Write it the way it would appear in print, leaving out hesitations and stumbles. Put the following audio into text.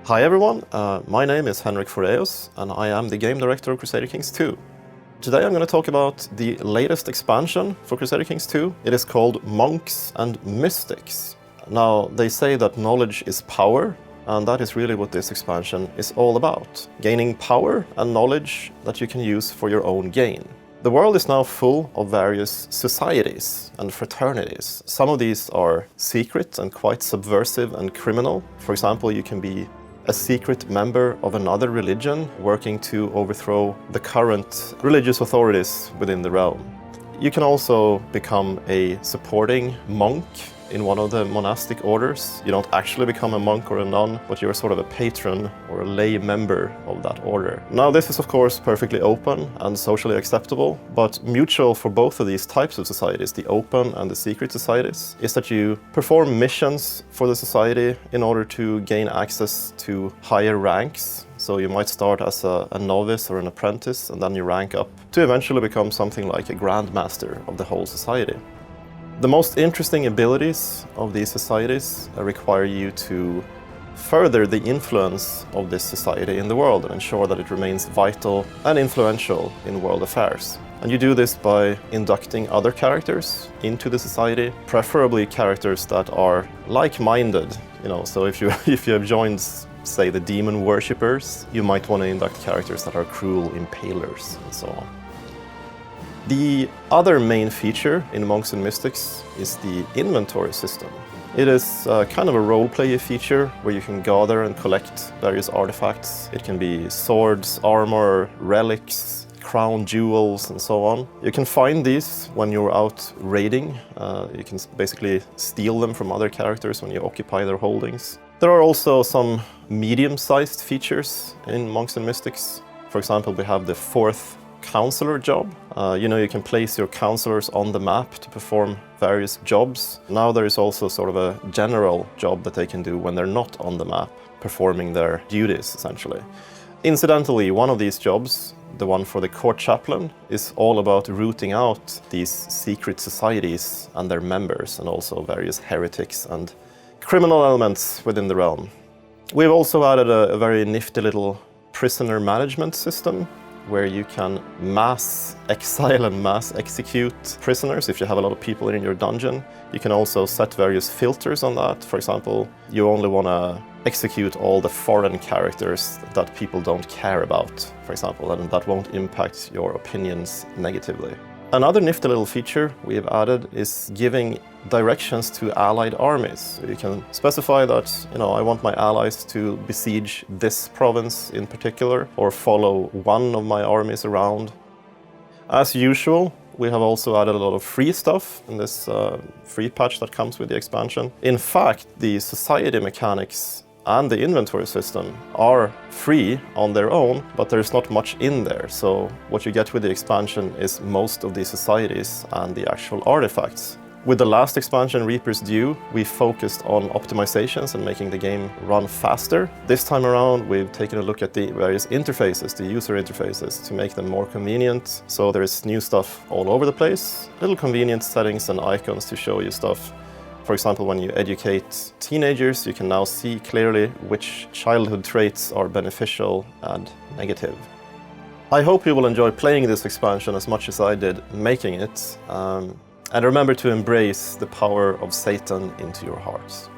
Hi everyone, my name is Henrik Foreus and I am the game director of Crusader Kings II. Today I'm going to talk about the latest expansion for Crusader Kings II. It is called Monks and Mystics. Now, they say that knowledge is power, and that is really what this expansion is all about. Gaining power and knowledge that you can use for your own gain. The world is now full of various societies and fraternities. Some of these are secret and quite subversive and criminal. For example, you can be a secret member of another religion working to overthrow the current religious authorities within the realm. You can also become a supporting monk in one of the monastic orders. You don't actually become a monk or a nun, but you're sort of a patron or a lay member of that order. Now, this is of course perfectly open and socially acceptable, but mutual for both of these types of societies, the open and the secret societies, is that you perform missions for the society in order to gain access to higher ranks. So you might start as a novice or an apprentice, and then you rank up to eventually become something like a grandmaster of the whole society. The most interesting abilities of these societies require you to further the influence of this society in the world and ensure that it remains vital and influential in world affairs. And you do this by inducting other characters into the society, preferably characters that are like-minded. So if you have joined, say, the demon worshippers, you might want to induct characters that are cruel impalers and so on. The other main feature in Monks and Mystics is the inventory system. It is kind of a role-play feature where you can gather and collect various artifacts. It can be swords, armor, relics, crown jewels, and so on. You can find these when you're out raiding. You can basically steal them from other characters when you occupy their holdings. There are also some medium-sized features in Monks and Mystics. For example, we have the fourth counselor job. You can place your counselors on the map to perform various jobs. Now there is also sort of a general job that they can do when they're not on the map, performing their duties, essentially. Incidentally, one of these jobs, the one for the court chaplain, is all about rooting out these secret societies and their members, and also various heretics and criminal elements within the realm. We've also added a very nifty little prisoner management system, where you can mass exile and mass execute prisoners if you have a lot of people in your dungeon. You can also set various filters on that. For example, you only want to execute all the foreign characters that people don't care about, for example, and that won't impact your opinions negatively. Another nifty little feature we have added is giving directions to allied armies. So you can specify that, I want my allies to besiege this province in particular, or follow one of my armies around. As usual, we have also added a lot of free stuff in this free patch that comes with the expansion. In fact, the society mechanics and the inventory system are free on their own, but there's not much in there. So what you get with the expansion is most of the societies and the actual artifacts. With the last expansion, Reaper's Due, we focused on optimizations and making the game run faster. This time around, we've taken a look at the various interfaces, the user interfaces, to make them more convenient. So there is new stuff all over the place, little convenient settings and icons to show you stuff. For example, when you educate teenagers, you can now see clearly which childhood traits are beneficial and negative. I hope you will enjoy playing this expansion as much as I did making it. And remember to embrace the power of Satan into your hearts.